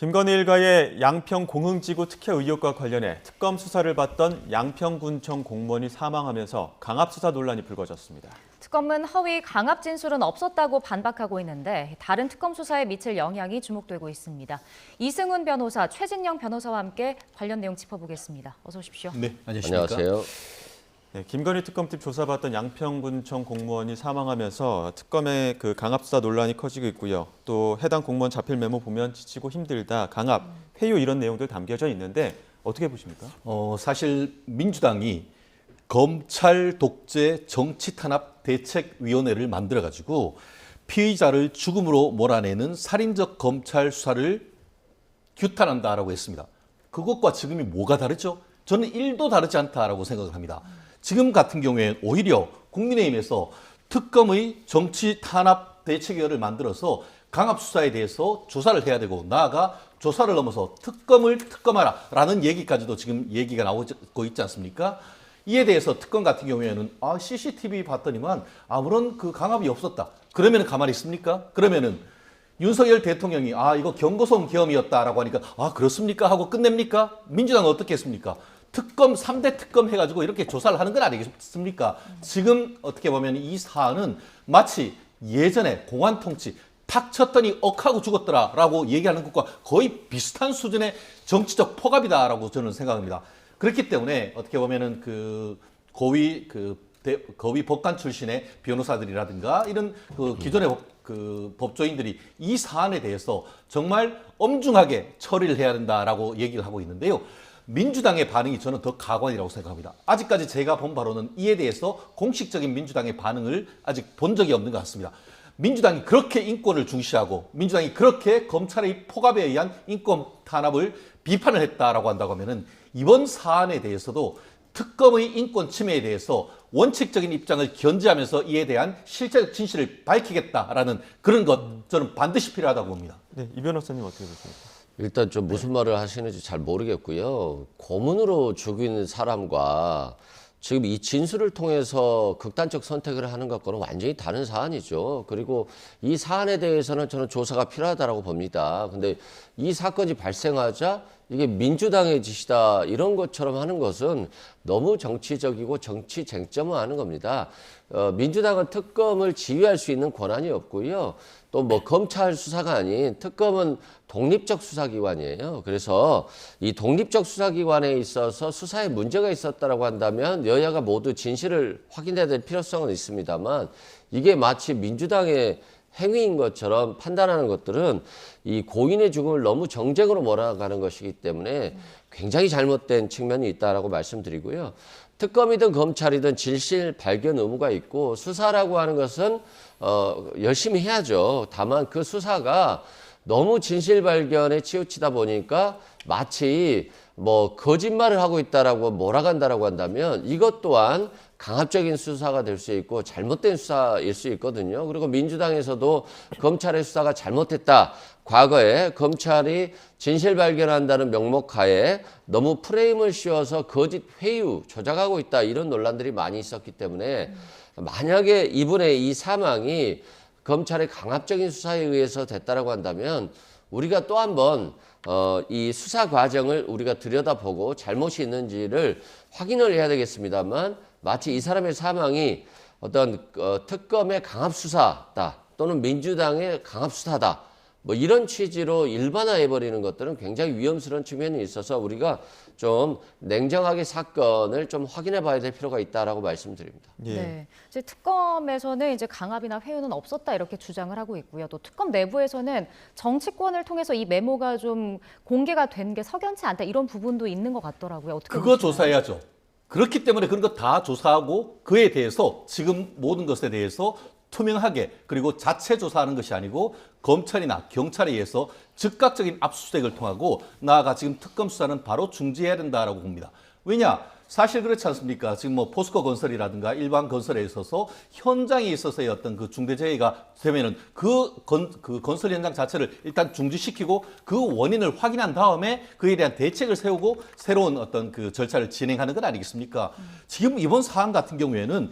김건희 일가의 양평 공흥지구 특혜 의혹과 관련해 특검 수사를 받던 양평군청 공무원이 사망하면서 강압수사 논란이 불거졌습니다. 특검은 허위 강압 진술은 없었다고 반박하고 있는데 다른 특검 수사에 미칠 영향이 주목되고 있습니다. 이승훈 변호사, 최진영 변호사와 함께 관련 내용 짚어보겠습니다. 어서 오십시오. 네, 안녕하세요. 네, 김건희 특검팀 조사받던 양평군청 공무원이 사망하면서 특검의 강압수사 논란이 커지고 있고요. 또 해당 공무원 자필 메모 보면 지치고 힘들다, 강압, 회유 이런 내용들 담겨져 있는데 어떻게 보십니까? 사실 민주당이 검찰 독재 정치 탄압 대책위원회를 만들어가지고 피의자를 죽음으로 몰아내는 살인적 검찰 수사를 규탄한다라고 했습니다. 그것과 지금이 뭐가 다르죠? 저는 1도 다르지 않다라고 생각을 합니다. 지금 같은 경우에 오히려 국민의힘에서 특검의 정치 탄압 대책위원회를 만들어서 강압 수사에 대해서 조사를 해야 되고 나아가 조사를 넘어서 특검을 특검하라라는 얘기까지도 지금 얘기가 나오고 있지 않습니까? 이에 대해서 특검 같은 경우에는 CCTV 봤더니만 아무런 강압이 없었다. 그러면 가만히 있습니까? 그러면은 윤석열 대통령이 이거 경고성 계엄이었다라고 하니까 그렇습니까? 하고 끝냅니까? 민주당은 어떻게 했습니까? 특검 3대 특검 해가지고 이렇게 조사를 하는 건 아니겠습니까? 지금 어떻게 보면 이 사안은 마치 예전에 공안 통치 탁 쳤더니 억하고 죽었더라라고 얘기하는 것과 거의 비슷한 수준의 정치적 포갑이다라고 저는 생각합니다. 그렇기 때문에 어떻게 보면은 고위 법관 출신의 변호사들이라든가 이런 기존의 법조인들이 이 사안에 대해서 정말 엄중하게 처리를 해야 된다라고 얘기를 하고 있는데요. 민주당의 반응이 저는 더 가관이라고 생각합니다. 아직까지 제가 본 바로는 이에 대해서 공식적인 민주당의 반응을 아직 본 적이 없는 것 같습니다. 민주당이 그렇게 인권을 중시하고 민주당이 그렇게 검찰의 포갑에 의한 인권 탄압을 비판을 했다라고 한다고 하면은 이번 사안에 대해서도 특검의 인권 침해에 대해서 원칙적인 입장을 견지하면서 이에 대한 실체적 진실을 밝히겠다라는 그런 것 저는 반드시 필요하다고 봅니다. 네, 이 변호사님 어떻게 보십니까? 일단 좀 무슨 말을 하시는지 잘 모르겠고요. 고문으로 죽인 사람과 지금 이 진술을 통해서 극단적 선택을 하는 것과는 완전히 다른 사안이죠. 그리고 이 사안에 대해서는 저는 조사가 필요하다고 봅니다. 근데 이 사건이 발생하자 이게 민주당의 짓이다 이런 것처럼 하는 것은 너무 정치적이고 정치 쟁점을 하는 겁니다. 민주당은 특검을 지휘할 수 있는 권한이 없고요. 또 검찰 수사가 아닌 특검은 독립적 수사기관이에요. 그래서 이 독립적 수사기관에 있어서 수사에 문제가 있었다라고 한다면 여야가 모두 진실을 확인해야 될 필요성은 있습니다만 이게 마치 민주당의 행위인 것처럼 판단하는 것들은 이 고인의 죽음을 너무 정쟁으로 몰아가는 것이기 때문에 굉장히 잘못된 측면이 있다라고 말씀드리고요. 특검이든 검찰이든 진실 발견 의무가 있고 수사라고 하는 것은 열심히 해야죠. 다만 그 수사가 너무 진실 발견에 치우치다 보니까 마치 거짓말을 하고 있다라고 몰아간다라고 한다면 이것 또한 강압적인 수사가 될 수 있고 잘못된 수사일 수 있거든요. 그리고 민주당에서도 검찰의 수사가 잘못했다. 과거에 검찰이 진실 발견한다는 명목하에 너무 프레임을 씌워서 거짓 회유, 조작하고 있다. 이런 논란들이 많이 있었기 때문에 만약에 이분의 이 사망이 검찰의 강압적인 수사에 의해서 됐다라고 한다면 우리가 또 한 번 이 수사 과정을 우리가 들여다보고 잘못이 있는지를 확인을 해야 되겠습니다만 마치 이 사람의 사망이 어떤 특검의 강압 수사다 또는 민주당의 강압 수사다 이런 취지로 일반화해버리는 것들은 굉장히 위험스러운 측면이 있어서 우리가 좀 냉정하게 사건을 좀 확인해 봐야 될 필요가 있다라고 말씀드립니다. 예. 네, 이제 특검에서는 이제 강압이나 회유는 없었다 이렇게 주장을 하고 있고요. 또 특검 내부에서는 정치권을 통해서 이 메모가 좀 공개가 된 게 석연치 않다 이런 부분도 있는 것 같더라고요. 어떻게 그거 보시나요? 조사해야죠. 그렇기 때문에 그런 거 다 조사하고 그에 대해서 지금 모든 것에 대해서 투명하게 그리고 자체 조사하는 것이 아니고 검찰이나 경찰에 의해서 즉각적인 압수수색을 통하고 나아가 지금 특검 수사는 바로 중지해야 된다라고 봅니다. 왜냐? 사실 그렇지 않습니까? 지금 포스코 건설이라든가 일반 건설에 있어서 현장에 있어서의 어떤 중대재해가 되면은 그 건설 현장 자체를 일단 중지시키고 그 원인을 확인한 다음에 그에 대한 대책을 세우고 새로운 어떤 절차를 진행하는 것 아니겠습니까? 지금 이번 사안 같은 경우에는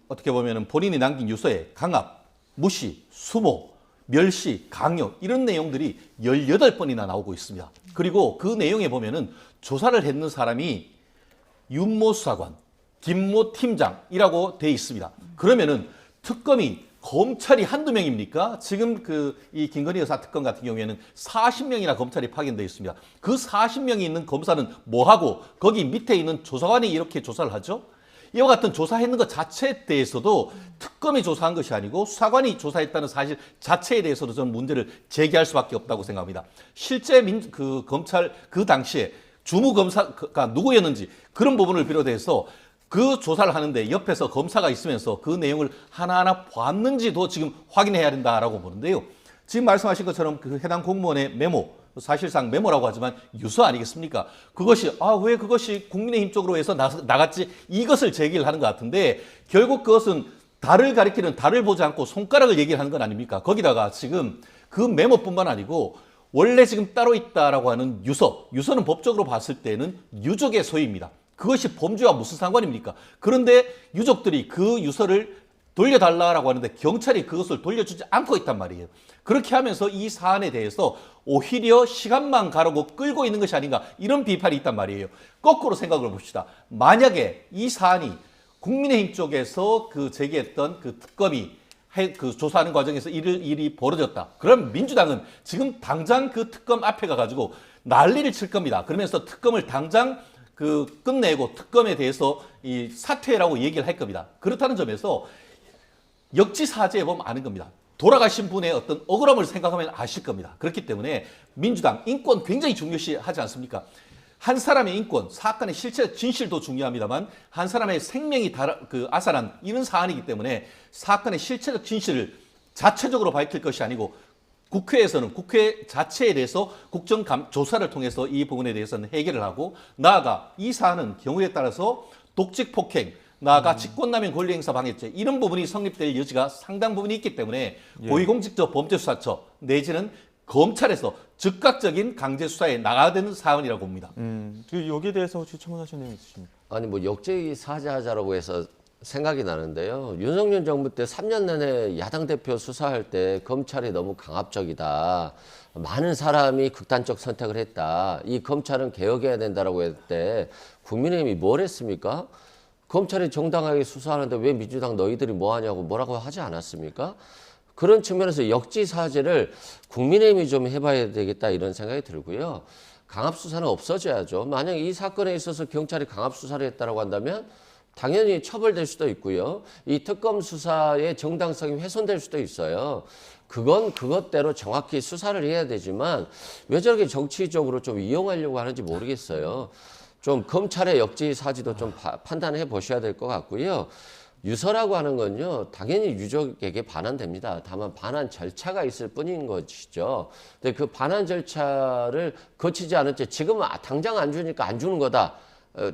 어떻게 보면은 본인이 남긴 유서에 강압, 무시, 수모 멸시, 강요 이런 내용들이 18번이나 나오고 있습니다. 그리고 그 내용에 보면은 조사를 했는 사람이 윤모 수사관, 김모 팀장이라고 돼 있습니다. 그러면은 특검이 검찰이 한두 명입니까? 지금 이 김건희 여사 특검 같은 경우에는 40명이나 검찰이 파견되어 있습니다. 그 40명이 있는 검사는 뭐 하고 거기 밑에 있는 조사관이 이렇게 조사를 하죠? 이와 같은 조사했는 것 자체에 대해서도 특검이 조사한 것이 아니고 수사관이 조사했다는 사실 자체에 대해서도 저는 문제를 제기할 수밖에 없다고 생각합니다. 실제 검찰 그 당시에 주무검사가 누구였는지 그런 부분을 비롯해서 그 조사를 하는데 옆에서 검사가 있으면서 그 내용을 하나하나 봤는지도 지금 확인해야 된다라고 보는데요. 지금 말씀하신 것처럼 그 해당 공무원의 메모, 사실상 메모라고 하지만 유서 아니겠습니까? 그것이 왜 그것이 국민의힘 쪽으로 해서 나갔지 이것을 제기를 하는 것 같은데 결국 그것은 달을 가리키는 달을 보지 않고 손가락을 얘기를 하는 건 아닙니까? 거기다가 지금 그 메모뿐만 아니고 원래 지금 따로 있다라고 하는 유서는 법적으로 봤을 때는 유족의 소유입니다. 그것이 범죄와 무슨 상관입니까? 그런데 유족들이 그 유서를 돌려달라고 하는데 경찰이 그것을 돌려주지 않고 있단 말이에요. 그렇게 하면서 이 사안에 대해서 오히려 시간만 가르고 끌고 있는 것이 아닌가 이런 비판이 있단 말이에요. 거꾸로 생각을 봅시다. 만약에 이 사안이 국민의힘 쪽에서 제기했던 그 특검이 조사하는 과정에서 일이 벌어졌다. 그럼 민주당은 지금 당장 그 특검 앞에 가가지고 난리를 칠 겁니다. 그러면서 특검을 당장 끝내고 특검에 대해서 이 사퇴라고 얘기를 할 겁니다. 그렇다는 점에서 역지사지해 보면 아는 겁니다. 돌아가신 분의 어떤 억울함을 생각하면 아실 겁니다. 그렇기 때문에 민주당 인권 굉장히 중요시하지 않습니까? 한 사람의 인권, 사건의 실체, 진실도 중요합니다만 한 사람의 생명이 아산한 이런 사안이기 때문에 사건의 실체적 진실을 자체적으로 밝힐 것이 아니고 국회에서는 국회 자체에 대해서 국정조사를 통해서 이 부분에 대해서는 해결을 하고 나아가 이 사안은 경우에 따라서 독직 폭행, 나아가 직권남용 권리행사 방해죄 이런 부분이 성립될 여지가 상당 부분이 있기 때문에 고위공직자 범죄수사처 내지는 검찰에서 즉각적인 강제 수사에 나가야 되는 사안이라고 봅니다. 여기에 대해서 혹시 첨언하시는 내용 있으십니까? 아니 뭐 역제의 사죄하자라고 해서 생각이 나는데요. 윤석열 정부 때 3년 내내 야당 대표 수사할 때 검찰이 너무 강압적이다. 많은 사람이 극단적 선택을 했다. 이 검찰은 개혁해야 된다라고 했을 때 국민의힘이 뭘 했습니까? 검찰이 정당하게 수사하는데 왜 민주당 너희들이 뭐 하냐고 뭐라고 하지 않았습니까? 그런 측면에서 역지사죄를 국민의힘이 좀 해봐야 되겠다 이런 생각이 들고요. 강압수사는 없어져야죠. 만약 이 사건에 있어서 경찰이 강압수사를 했다고 한다면 당연히 처벌될 수도 있고요. 이 특검 수사의 정당성이 훼손될 수도 있어요. 그건 그것대로 정확히 수사를 해야 되지만 왜 저렇게 정치적으로 좀 이용하려고 하는지 모르겠어요. 좀 검찰의 역지사지도 좀 판단해 보셔야 될 것 같고요. 유서라고 하는 건요, 당연히 유족에게 반환됩니다. 다만 반환 절차가 있을 뿐인 것이죠. 근데 그 반환 절차를 거치지 않은 채 지금은 당장 안 주니까 안 주는 거다.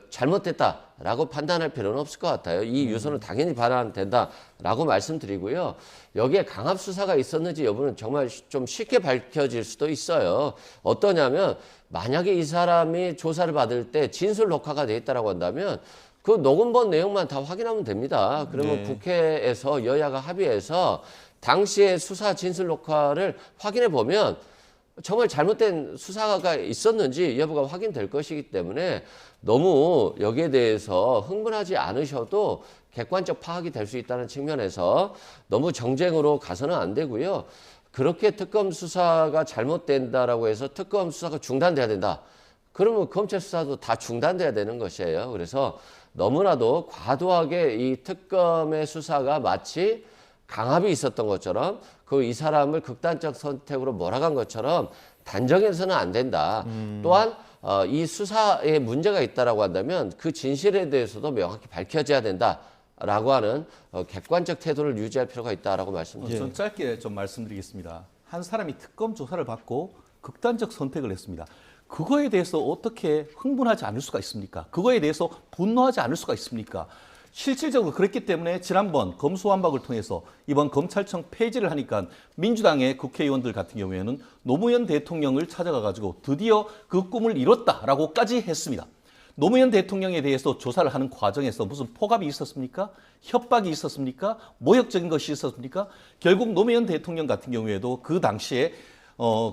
잘못됐다라고 판단할 필요는 없을 것 같아요. 이 유서는 당연히 반환된다라고 말씀드리고요. 여기에 강압수사가 있었는지 여부는 정말 좀 쉽게 밝혀질 수도 있어요. 어떠냐면 만약에 이 사람이 조사를 받을 때 진술 녹화가 돼 있다고 한다면 그 녹음본 내용만 다 확인하면 됩니다. 그러면 국회에서 여야가 합의해서 당시의 수사 진술 녹화를 확인해 보면 정말 잘못된 수사가 있었는지 여부가 확인될 것이기 때문에 너무 여기에 대해서 흥분하지 않으셔도 객관적 파악이 될 수 있다는 측면에서 너무 정쟁으로 가서는 안 되고요. 그렇게 특검 수사가 잘못된다라고 해서 특검 수사가 중단돼야 된다. 그러면 검찰 수사도 다 중단돼야 되는 것이에요. 그래서 너무나도 과도하게 이 특검의 수사가 마치 강압이 있었던 것처럼 이 사람을 극단적 선택으로 몰아간 것처럼 단정해서는 안 된다. 또한 이 수사에 문제가 있다라고 한다면 그 진실에 대해서도 명확히 밝혀져야 된다라고 하는 객관적 태도를 유지할 필요가 있다라고 말씀드립니다. 저는 짧게 좀 말씀드리겠습니다. 한 사람이 특검 조사를 받고 극단적 선택을 했습니다. 그거에 대해서 어떻게 흥분하지 않을 수가 있습니까? 그거에 대해서 분노하지 않을 수가 있습니까? 실질적으로 그랬기 때문에 지난번 검수완박을 통해서 이번 검찰청 폐지를 하니까 민주당의 국회의원들 같은 경우에는 노무현 대통령을 찾아가가지고 드디어 그 꿈을 이뤘다라고까지 했습니다. 노무현 대통령에 대해서 조사를 하는 과정에서 무슨 포갑이 있었습니까? 협박이 있었습니까? 모욕적인 것이 있었습니까? 결국 노무현 대통령 같은 경우에도 그 당시에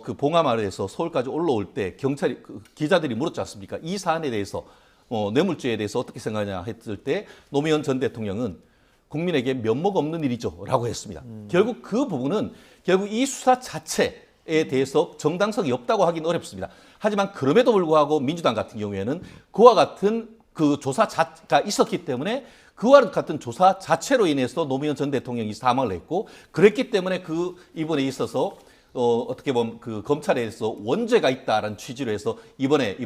그 봉하마을에서 서울까지 올라올 때 경찰이 기자들이 물었지 않습니까? 이 사안에 대해서 뇌물죄에 대해서 어떻게 생각하냐 했을 때 노무현 전 대통령은 국민에게 면목 없는 일이죠 라고 했습니다. 결국 그 부분은 결국 이 수사 자체에 대해서 정당성이 없다고 하기는 어렵습니다. 하지만 그럼에도 불구하고 민주당 같은 경우에는 그와 같은 그 조사가 있었기 때문에 그와 같은 조사 자체로 인해서 노무현 전 대통령이 사망을 했고 그랬기 때문에 그 이번에 있어서 어떻게 보면 그 검찰에 대해서 원죄가 있다라는 취지로 해서 이번에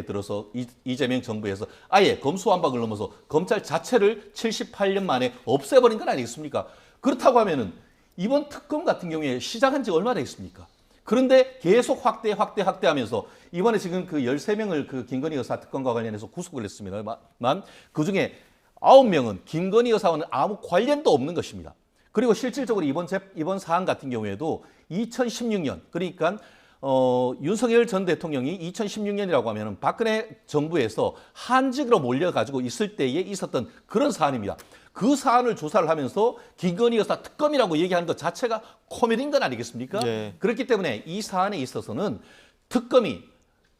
들어서 이재명 정부에서 아예 검수완박을 넘어서 검찰 자체를 78년 만에 없애버린 건 아니겠습니까? 그렇다고 하면은 이번 특검 같은 경우에 시작한 지 얼마나 됐습니까? 그런데 계속 확대하면서 이번에 지금 그 13명을 그 김건희 여사 특검과 관련해서 구속을 했습니다만 그중에 9명은 김건희 여사와는 아무 관련도 없는 것입니다. 그리고 실질적으로 이번 사안 같은 경우에도 2016년 그러니까 윤석열 전 대통령이 2016년이라고 하면 박근혜 정부에서 한직으로 몰려가지고 있을 때에 있었던 그런 사안입니다. 그 사안을 조사를 하면서 김건희 여사 특검이라고 얘기하는 것 자체가 코미디인 건 아니겠습니까? 예. 그렇기 때문에 이 사안에 있어서는 특검이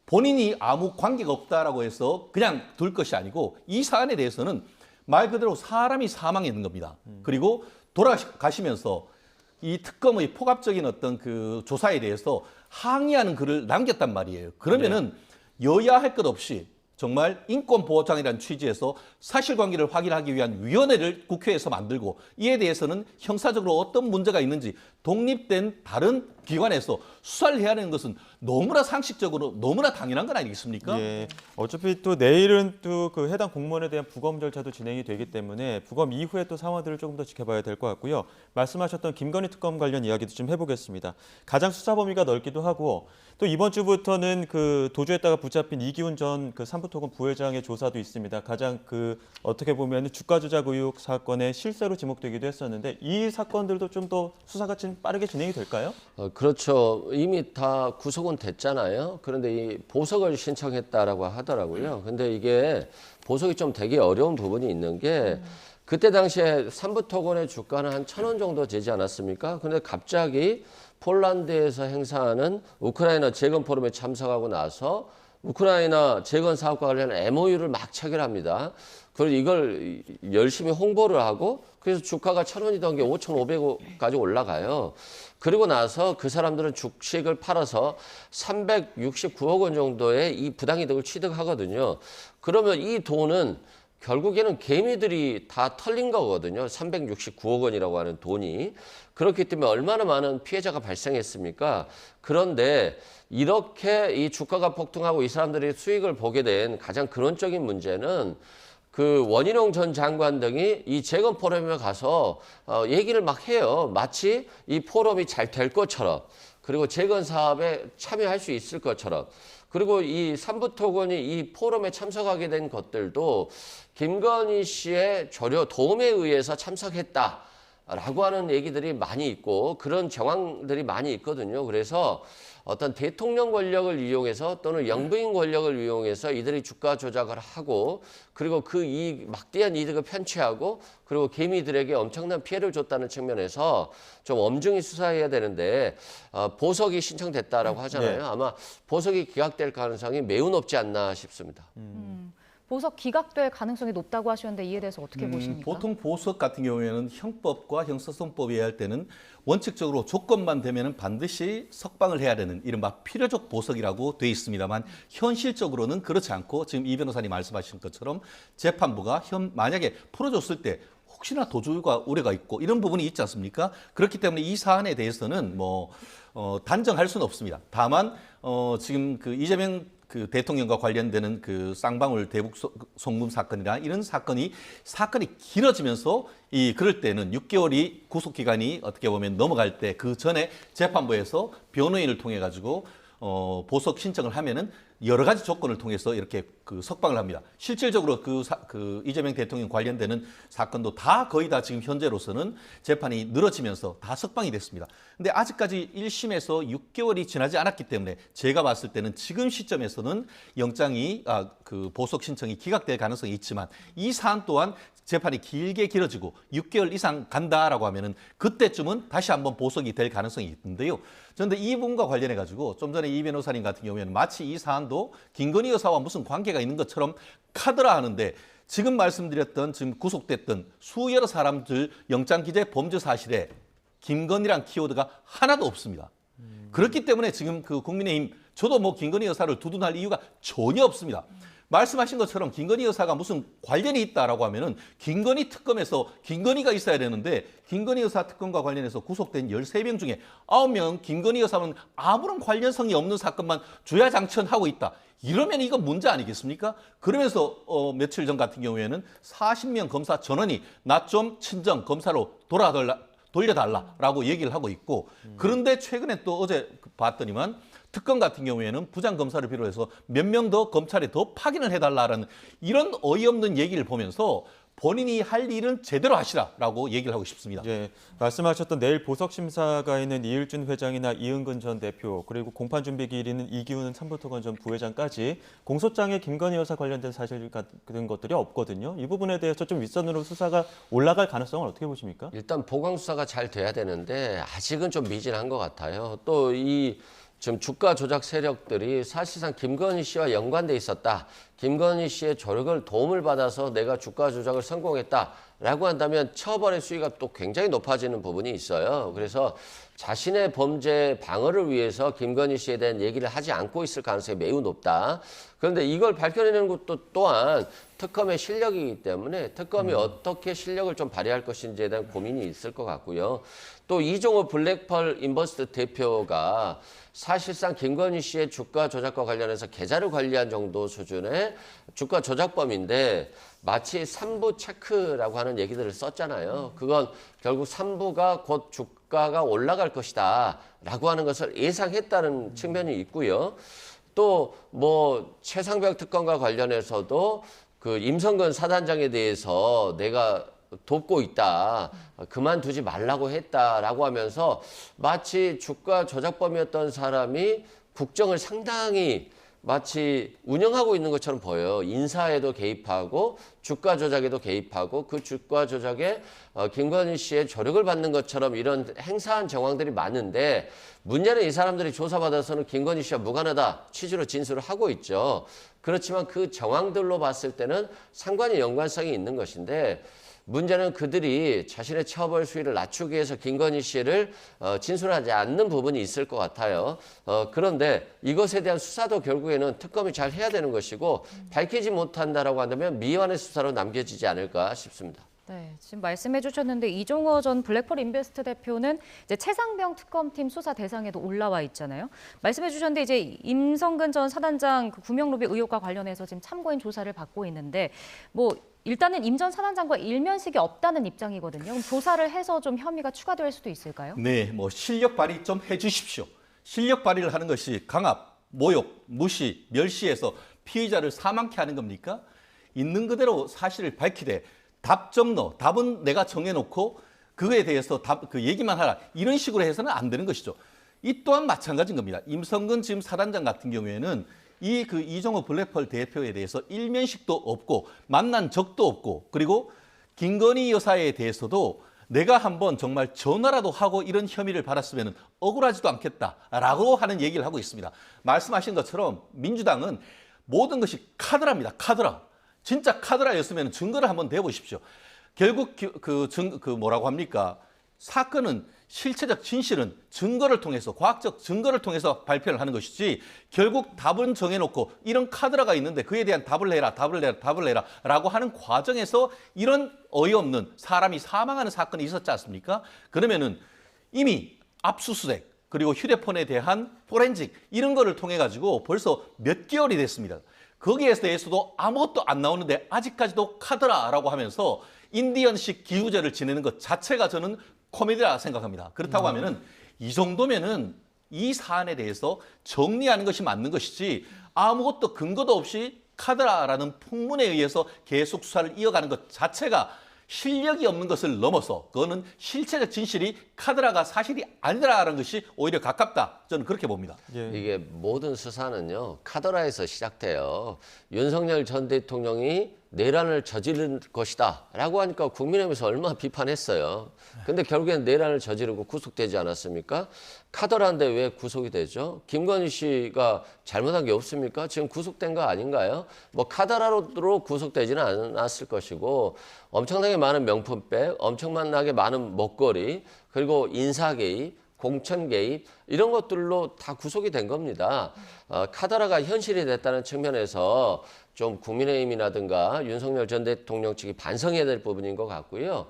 본인이 아무 관계가 없다라고 해서 그냥 둘 것이 아니고 이 사안에 대해서는 말 그대로 사람이 사망했는 겁니다. 그리고 돌아가시면서 이 특검의 포괄적인 어떤 그 조사에 대해서 항의하는 글을 남겼단 말이에요. 그러면은 여야 할 것 없이 정말 인권보호장이라는 취지에서 사실관계를 확인하기 위한 위원회를 국회에서 만들고 이에 대해서는 형사적으로 어떤 문제가 있는지 독립된 다른 기관에서 수사를 해야 하는 것은 너무나 상식적으로 너무나 당연한 건 아니겠습니까? 예. 어차피 또 내일은 또 그 해당 공무원에 대한 부검 절차도 진행이 되기 때문에 부검 이후에 또 상황들을 조금 더 지켜봐야 될 것 같고요. 말씀하셨던 김건희 특검 관련 이야기도 좀 해보겠습니다. 가장 수사 범위가 넓기도 하고 또 이번 주부터는 그 도주했다가 붙잡힌 이기훈 전 그 삼부토건 부회장의 조사도 있습니다. 가장 그 어떻게 보면 주가 조작 의혹 사건의 실세로 지목되기도 했었는데 이 사건들도 좀 더 수사가 좀 빠르게 진행이 될까요? 그렇죠. 이미 다 구속은 됐잖아요. 그런데 이 보석을 신청했다라고 하더라고요. 근데 이게 보석이 좀 되게 어려운 부분이 있는 게 그때 당시에 삼부토건의 주가는 한 1,000원 정도 되지 않았습니까? 근데 갑자기 폴란드에서 행사하는 우크라이나 재건 포럼에 참석하고 나서 우크라이나 재건 사업과 관련한 MOU를 막 체결합니다. 그리고 이걸 열심히 홍보를 하고 그래서 주가가 1,000원이던 게 5,500원까지 올라가요. 그리고 나서 그 사람들은 주식을 팔아서 369억 원 정도의 이 부당이득을 취득하거든요. 그러면 이 돈은 결국에는 개미들이 다 털린 거거든요. 369억 원이라고 하는 돈이. 그렇기 때문에 얼마나 많은 피해자가 발생했습니까? 그런데 이렇게 이 주가가 폭등하고 이 사람들이 수익을 보게 된 가장 근원적인 문제는 그 원희룡 전 장관 등이 이 재건 포럼에 가서 얘기를 막 해요. 마치 이 포럼이 잘 될 것처럼 그리고 재건 사업에 참여할 수 있을 것처럼 그리고 이 삼부토건이 이 포럼에 참석하게 된 것들도 김건희 씨의 도움에 의해서 참석했다라고 하는 얘기들이 많이 있고 그런 정황들이 많이 있거든요. 그래서 어떤 대통령 권력을 이용해서 또는 영부인 권력을 이용해서 이들이 주가 조작을 하고 그리고 그 막대한 이득을 편취하고 그리고 개미들에게 엄청난 피해를 줬다는 측면에서 좀 엄중히 수사해야 되는데 보석이 신청됐다라고 하잖아요. 아마 보석이 기각될 가능성이 매우 높지 않나 싶습니다. 보석 기각될 가능성이 높다고 하셨는데 이에 대해서 어떻게 보십니까? 보통 보석 같은 경우에는 형법과 형사소송법에 의할 때는 원칙적으로 조건만 되면 반드시 석방을 해야 되는 이른바 필요적 보석이라고 돼 있습니다만 현실적으로는 그렇지 않고 지금 이 변호사님 말씀하신 것처럼 재판부가 만약에 풀어줬을 때 혹시나 도주가 우려가 있고 이런 부분이 있지 않습니까? 그렇기 때문에 이 사안에 대해서는 단정할 수는 없습니다. 다만 지금 그 이재명 그 대통령과 관련되는 그 쌍방울 대북 송금 사건이나 이런 사건이 길어지면서 그럴 때는 6개월이 구속 기간이 어떻게 보면 넘어갈 때 그 전에 재판부에서 변호인을 통해 가지고 보석 신청을 하면은 여러 가지 조건을 통해서 이렇게 그 석방을 합니다. 실질적으로 그 이재명 대통령 관련되는 사건도 다 거의 다 지금 현재로서는 재판이 늘어지면서 다 석방이 됐습니다. 근데 아직까지 1심에서 6개월이 지나지 않았기 때문에 제가 봤을 때는 지금 시점에서는 영장이 그 보석 신청이 기각될 가능성이 있지만 이 사안 또한 재판이 길게 길어지고 6개월 이상 간다라고 하면은 그때쯤은 다시 한번 보석이 될 가능성이 있는데요. 그런데 이 부분과 관련해 가지고 좀 전에 이 변호사님 같은 경우에는 마치 이 사안도 김건희 여사와 무슨 관계가 있는 것처럼 카드라 하는데 지금 말씀드렸던 지금 구속됐던 수여러 사람들 영장 기재 범죄 사실에 김건희란 키워드가 하나도 없습니다. 그렇기 때문에 지금 그 국민의힘 저도 뭐 김건희 여사를 두둔할 이유가 전혀 없습니다. 말씀하신 것처럼 김건희 여사가 무슨 관련이 있다라고 하면은 김건희 특검에서 김건희가 있어야 되는데 김건희 여사 특검과 관련해서 구속된 13명 중에 9명 김건희 여사는 아무런 관련성이 없는 사건만 주야장천하고 있다. 이러면 이거 문제 아니겠습니까? 그러면서 며칠 전 같은 경우에는 40명 검사 전원이 나 좀 친정 검사로 돌려달라라고 얘기를 하고 있고 그런데 최근에 또 어제 봤더니만 특검 같은 경우에는 부장검사를 비롯해서 몇 명 더 검찰에 더 파견을 해달라는 이런 어이없는 얘기를 보면서 본인이 할 일은 제대로 하시라라고 얘기를 하고 싶습니다. 예, 말씀하셨던 내일 보석 심사가 있는 이일준 회장이나 이은근 전 대표 그리고 공판 준비 기일인 이기훈 삼부토건 전 부회장까지 공소장에 김건희 여사 관련된 사실 같은 것들이 없거든요. 이 부분에 대해서 좀 윗선으로 수사가 올라갈 가능성은 어떻게 보십니까? 일단 보강 수사가 잘 돼야 되는데 아직은 좀 미진한 것 같아요. 또 지금 주가 조작 세력들이 사실상 김건희 씨와 연관돼 있었다. 김건희 씨의 조력을 도움을 받아서 내가 주가 조작을 성공했다라고 한다면 처벌의 수위가 또 굉장히 높아지는 부분이 있어요. 그래서 자신의 범죄 방어를 위해서 김건희 씨에 대한 얘기를 하지 않고 있을 가능성이 매우 높다. 그런데 이걸 밝혀내는 것도 또한 특검의 실력이기 때문에 특검이 어떻게 실력을 좀 발휘할 것인지에 대한 고민이 있을 것 같고요. 또 이종호 블랙펄 인버스트 대표가 사실상 김건희 씨의 주가 조작과 관련해서 계좌를 관리한 정도 수준의 주가 조작범인데 마치 3부 체크라고 하는 얘기들을 썼잖아요. 그건 결국 3부가 곧 주가가 올라갈 것이다 라고 하는 것을 예상했다는 측면이 있고요. 또 뭐 최상병 특검과 관련해서도 그 임성근 사단장에 대해서 내가 돕고 있다. 그만두지 말라고 했다라고 하면서 마치 주가 조작범이었던 사람이 국정을 상당히 마치 운영하고 있는 것처럼 보여요. 인사에도 개입하고 주가 조작에도 개입하고 그 주가 조작에 김건희 씨의 조력을 받는 것처럼 이런 행사한 정황들이 많은데 문제는 이 사람들이 조사받아서는 김건희 씨와 무관하다 취지로 진술을 하고 있죠. 그렇지만 그 정황들로 봤을 때는 상관이 연관성이 있는 것인데 문제는 그들이 자신의 처벌 수위를 낮추기 위해서 김건희 씨를 진술하지 않는 부분이 있을 것 같아요. 그런데 이것에 대한 수사도 결국에는 특검이 잘 해야 되는 것이고 밝히지 못한다라고 한다면 미완의 수사로 남겨지지 않을까 싶습니다. 네, 지금 말씀해 주셨는데 이종호 전 블랙펄 인베스트 대표는 이제 최상병 특검팀 수사 대상에도 올라와 있잖아요. 말씀해 주셨는데 이제 임성근 전 사단장 그 구명로비 의혹과 관련해서 지금 참고인 조사를 받고 있는데 뭐 일단은 임 전 사단장과 일면식이 없다는 입장이거든요. 그럼 조사를 해서 좀 혐의가 추가될 수도 있을까요? 네, 뭐 실력 발휘 좀 해주십시오. 실력 발휘를 하는 것이 강압, 모욕, 무시, 멸시해서 피의자를 사망케 하는 겁니까? 있는 그대로 사실을 밝히되 답은 내가 정해놓고 그거에 대해서 그 얘기만 하라. 이런 식으로 해서는 안 되는 것이죠. 이 또한 마찬가지인 겁니다. 임성근 지금 사단장 같은 경우에는 이종호 블랙펄 대표에 대해서 일면식도 없고 만난 적도 없고 그리고 김건희 여사에 대해서도 내가 한번 정말 전화라도 하고 이런 혐의를 받았으면 억울하지도 않겠다라고 하는 얘기를 하고 있습니다. 말씀하신 것처럼 민주당은 모든 것이 카드라입니다. 카드라. 진짜 카드라였으면 증거를 한번 대보십시오. 결국 뭐라고 합니까? 사건은 실체적 진실은 증거를 통해서 과학적 증거를 통해서 발표를 하는 것이지 결국 답은 정해놓고 이런 카드라가 있는데 그에 대한 답을 해라 라고 하는 과정에서 이런 어이없는 사람이 사망하는 사건이 있었지 않습니까? 그러면은 이미 압수수색 그리고 휴대폰에 대한 포렌식 이런 거를 통해 가지고 벌써 몇 개월이 됐습니다. 거기에 대해서도 아무것도 안 나오는데 아직까지도 카드라라고 하면서 인디언식 기우제를 지내는 것 자체가 저는 코미디라 생각합니다. 그렇다고 하면은 이 정도면은 이 사안에 대해서 정리하는 것이 맞는 것이지 아무것도 근거도 없이 카더라라는 풍문에 의해서 계속 수사를 이어가는 것 자체가 실력이 없는 것을 넘어서 그거는 실체적 진실이 카더라가 사실이 아니라는 것이 오히려 가깝다. 저는 그렇게 봅니다. 예. 이게 모든 수사는요 카더라에서 시작돼요. 윤석열 전 대통령이 내란을 저지른 것이다 라고 하니까 국민의힘에서 얼마나 비판했어요. 근데 결국엔 내란을 저지르고 구속되지 않았습니까? 카더라인데 왜 구속이 되죠? 김건희 씨가 잘못한 게 없습니까? 지금 구속된 거 아닌가요? 뭐 카더라로 구속되지는 않았을 것이고 엄청나게 많은 명품백, 엄청나게 많은 먹거리, 그리고 인사 개입, 공천 개입 이런 것들로 다 구속이 된 겁니다. 카더라가 현실이 됐다는 측면에서 좀 국민의힘이라든가 윤석열 전 대통령 측이 반성해야 될 부분인 것 같고요.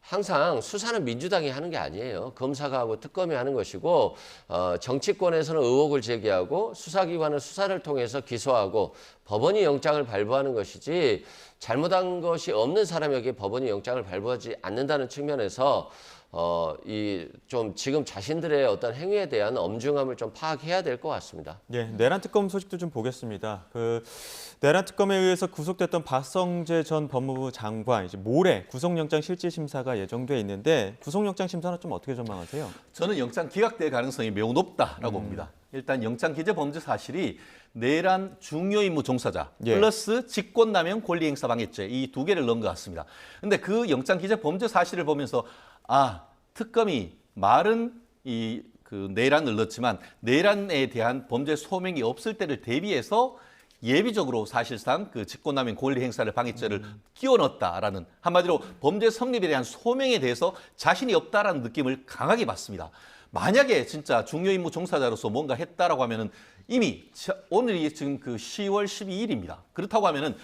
항상 수사는 민주당이 하는 게 아니에요. 검사가 하고 특검이 하는 것이고 정치권에서는 의혹을 제기하고 수사기관은 수사를 통해서 기소하고 법원이 영장을 발부하는 것이지 잘못한 것이 없는 사람에게 법원이 영장을 발부하지 않는다는 측면에서 좀 지금 자신들의 어떤 행위에 대한 엄중함을 좀 파악해야 될 것 같습니다. 예, 내란 특검 소식도 좀 보겠습니다. 내란 특검에 의해서 구속됐던 박성재 전 법무부 장관 이제 모레 구속영장 실질 심사가 예정돼 있는데 구속영장 심사는 좀 어떻게 전망하세요? 저는 영장 기각될 가능성이 매우 높다라고 봅니다. 일단 영장 기재 범죄 사실이 내란 중요 임무 종사자 예. 플러스 직권남용 권리행사 방해죄 이 두 개를 넣은 것 같습니다. 근데 그 영장 기재 범죄 사실을 보면서 특검이 말은 그 내란을 넣었지만 내란에 대한 범죄 소명이 없을 때를 대비해서 예비적으로 사실상 그 직권남용 권리 행사를 방해죄를 끼워 넣었다라는 한마디로 범죄 성립에 대한 소명에 대해서 자신이 없다라는 느낌을 강하게 받습니다. 만약에 진짜 중요 임무 종사자로서 뭔가 했다라고 하면은 이미 오늘이 지금 그 10월 12일입니다. 그렇다고 하면은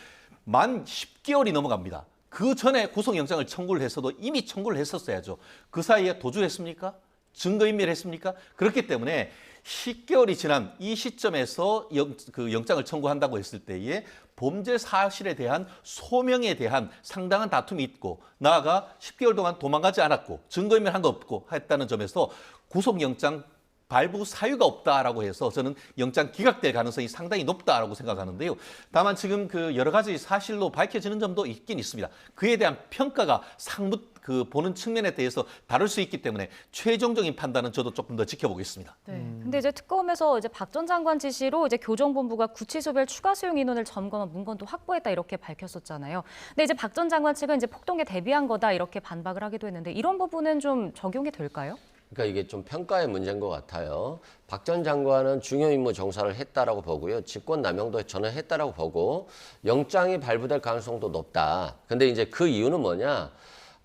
만 10개월이 넘어갑니다. 그 전에 구속영장을 청구를 했어도 이미 청구를 했었어야죠. 그 사이에 도주했습니까? 증거인멸 했습니까? 그렇기 때문에 10개월이 지난 이 시점에서 그 영장을 청구한다고 했을 때에 범죄 사실에 대한 소명에 대한 상당한 다툼이 있고 나아가 10개월 동안 도망가지 않았고 증거인멸한 거 없고 했다는 점에서 구속영장 발부 사유가 없다라고 해서 저는 영장 기각될 가능성이 상당히 높다라고 생각하는데요. 다만 지금 그 여러 가지 사실로 밝혀지는 점도 있긴 있습니다. 그에 대한 평가가 보는 측면에 대해서 다를 수 있기 때문에 최종적인 판단은 저도 조금 더 지켜보겠습니다. 네. 근데 이제 특검에서 이제 박 전 장관 지시로 이제 교정본부가 구치소별 추가 수용 인원을 점검한 문건도 확보했다 이렇게 밝혔었잖아요. 근데 이제 박 전 장관 측은 이제 폭동에 대비한 거다 이렇게 반박을 하기도 했는데 이런 부분은 좀 적용이 될까요? 그러니까 이게 좀 평가의 문제인 것 같아요. 박 전 장관은 중요 임무 종사를 했다라고 보고요. 직권 남용도 저는 했다라고 보고 영장이 발부될 가능성도 높다. 근데 이제 그 이유는 뭐냐?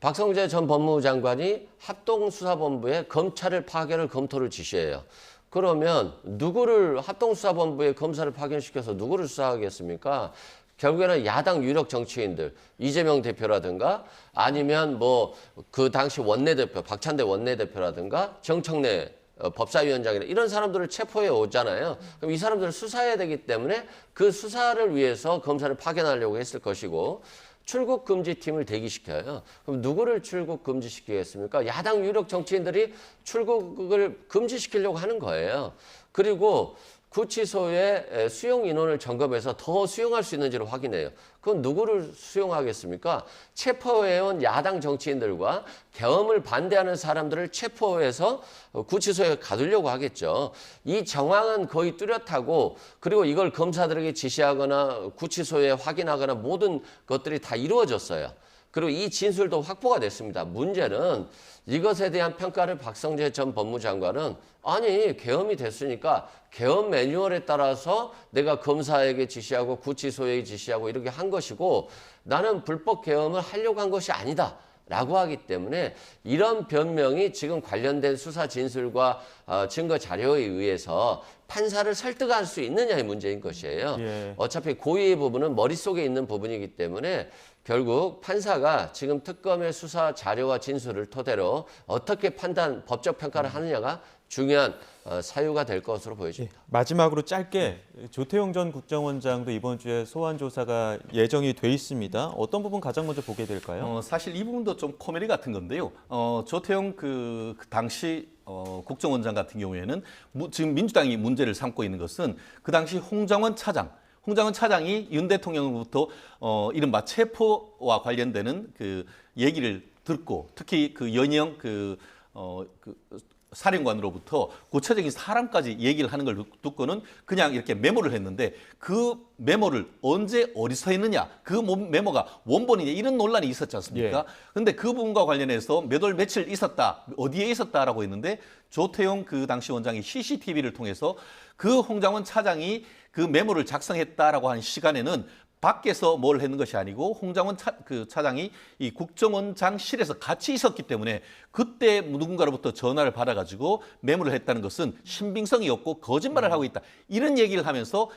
박성재 전 법무부 장관이 합동수사본부에 검찰을 파견을 검토를 지시해요. 그러면 누구를 합동수사본부에 검사를 파견시켜서 누구를 수사하겠습니까? 결국에는 야당 유력 정치인들, 이재명 대표라든가 아니면 뭐 그 당시 원내대표, 박찬대 원내대표라든가 정청래 법사위원장이나 이런 사람들을 체포해 오잖아요. 그럼 이 사람들을 수사해야 되기 때문에 그 수사를 위해서 검사를 파견하려고 했을 것이고 출국 금지팀을 대기시켜요. 그럼 누구를 출국 금지시키겠습니까? 야당 유력 정치인들이 출국을 금지시키려고 하는 거예요. 그리고 구치소의 수용 인원을 점검해서 더 수용할 수 있는지를 확인해요. 그건 누구를 수용하겠습니까? 체포해온 야당 정치인들과 계엄을 반대하는 사람들을 체포해서 구치소에 가두려고 하겠죠. 이 정황은 거의 뚜렷하고 그리고 이걸 검사들에게 지시하거나 구치소에 확인하거나 모든 것들이 다 이루어졌어요. 그리고 이 진술도 확보가 됐습니다. 문제는 이것에 대한 평가를 박성재 전 법무장관은 아니 계엄이 됐으니까 계엄 매뉴얼에 따라서 내가 검사에게 지시하고 구치소에 지시하고 이렇게 한 것이고 나는 불법 계엄을 하려고 한 것이 아니다. 라고 하기 때문에 이런 변명이 지금 관련된 수사 진술과 증거 자료에 의해서 판사를 설득할 수 있느냐의 문제인 것이에요. 예. 어차피 고의의 부분은 머릿속에 있는 부분이기 때문에 결국 판사가 지금 특검의 수사 자료와 진술을 토대로 어떻게 법적 평가를 하느냐가 중요한 사유가 될 것으로 보여집니다. 마지막으로 짧게 조태용 전 국정원장도 이번 주에 소환 조사가 예정이 돼 있습니다. 어떤 부분 가장 먼저 보게 될까요? 사실 이 부분도 좀 코미디 같은 건데요. 조태용 그 당시 국정원장 같은 경우에는 지금 민주당이 문제를 삼고 있는 것은 그 당시 홍정원 차장, 홍장원 차장이 윤 대통령으로부터 이른바 체포와 관련되는 그 얘기를 듣고 특히 그 연이영 그 사령관으로부터 구체적인 사람까지 얘기를 하는 걸 듣고는 그냥 이렇게 메모를 했는데 그 메모를 언제 어디서 했느냐, 그 메모가 원본이냐 이런 논란이 있었지 않습니까? 그런데 그 부분과 관련해서 몇 월 며칠 있었다, 어디에 있었다라고 했는데 조태용 그 당시 원장이 CCTV를 통해서 그 홍장원 차장이 그 메모를 작성했다라고 하는 시간에는 밖에서 뭘 했는 것이 아니고 홍장원 차장이 이 국정원장실에서 같이 있었기 때문에 그때 누군가로부터 전화를 받아가지고 메모를 했다는 것은 신빙성이 없고 거짓말을 하고 있다. 이런 얘기를 하면서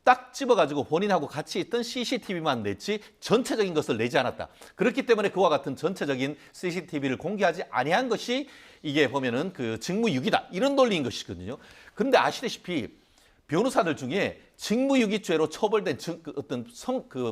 딱 집어가지고 본인하고 같이 있던 CCTV만 냈지 전체적인 것을 내지 않았다. 그렇기 때문에 그와 같은 전체적인 CCTV를 공개하지 아니한 것이 이게 보면은 그 직무유기다. 이런 논리인 것이거든요. 그런데 아시다시피 변호사들 중에 직무유기죄로 처벌된 어떤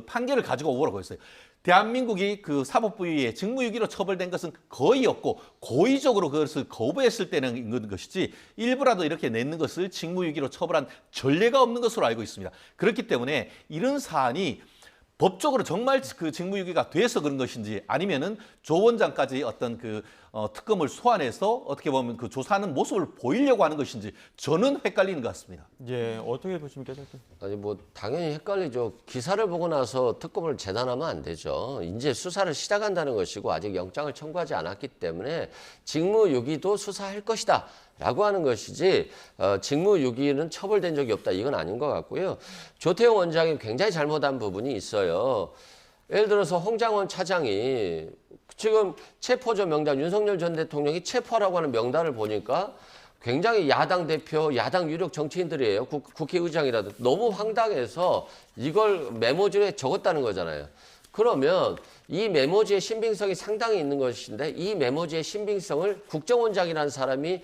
판결을 가지고 오라고 했어요. 대한민국이 그 사법부에 직무유기로 처벌된 것은 거의 없고 고의적으로 그것을 거부했을 때는 있는 것이지 일부라도 이렇게 내는 것을 직무유기로 처벌한 전례가 없는 것으로 알고 있습니다. 그렇기 때문에 이런 사안이 법적으로 정말 그 직무유기가 돼서 그런 것인지 아니면은 조 원장까지 어떤 그 특검을 소환해서 어떻게 보면 그 조사하는 모습을 보이려고 하는 것인지 저는 헷갈리는 것 같습니다. 예, 어떻게 보십니까, 대표님? 아니 뭐 당연히 헷갈리죠. 기사를 보고 나서 특검을 재단하면 안 되죠. 이제 수사를 시작한다는 것이고 아직 영장을 청구하지 않았기 때문에 직무유기도 수사할 것이다. 라고 하는 것이지 직무유기는 처벌된 적이 없다. 이건 아닌 것 같고요. 조태용 원장이 굉장히 잘못한 부분이 있어요. 예를 들어서 홍장원 차장이 지금 체포조 명단 윤석열 전 대통령이 체포하라고 하는 명단을 보니까 굉장히 야당 대표, 야당 유력 정치인들이에요. 국회의장이라도 너무 황당해서 이걸 메모지에 적었다는 거잖아요. 그러면 이 메모지의 신빙성이 상당히 있는 것인데 이 메모지의 신빙성을 국정원장이라는 사람이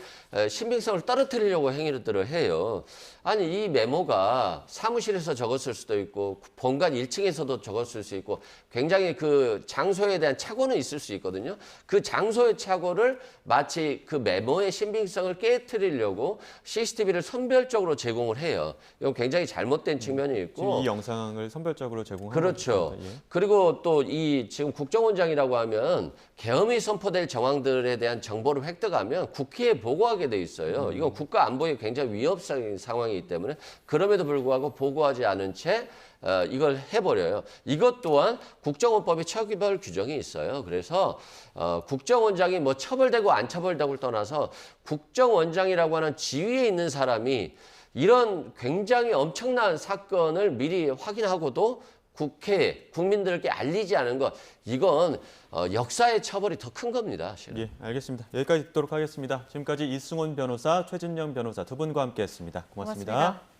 신빙성을 떨어뜨리려고 행위들을 해요. 아니 이 메모가 사무실에서 적었을 수도 있고 본관 1층에서도 적었을 수 있고 굉장히 그 장소에 대한 착오는 있을 수 있거든요. 그 장소의 착오를 마치 그 메모의 신빙성을 깨트리려고 CCTV를 선별적으로 제공을 해요. 이건 굉장히 잘못된 측면이 있고 지금 이 영상을 선별적으로 제공하는 그렇죠. 겁니다. 예. 그리고 또 이 지금 국정원장이라고 하면 계엄이 선포될 정황들에 대한 정보를 획득하면 국회에 보고하게 돼 있어요. 이건 국가 안보에 굉장히 위협적인 상황이기 때문에 그럼에도 불구하고 보고하지 않은 채 이걸 해버려요. 이것 또한 국정원법에 처벌 규정이 있어요. 그래서 국정원장이 뭐 처벌되고 안 처벌되고를 떠나서 국정원장이라고 하는 지위에 있는 사람이 이런 굉장히 엄청난 사건을 미리 확인하고도 국회에 국민들께 알리지 않은 것 이건 역사의 처벌이 더 큰 겁니다. 실은. 예, 알겠습니다. 여기까지 듣도록 하겠습니다. 지금까지 이승훈 변호사, 최진영 변호사 두 분과 함께했습니다. 고맙습니다. 고맙습니다.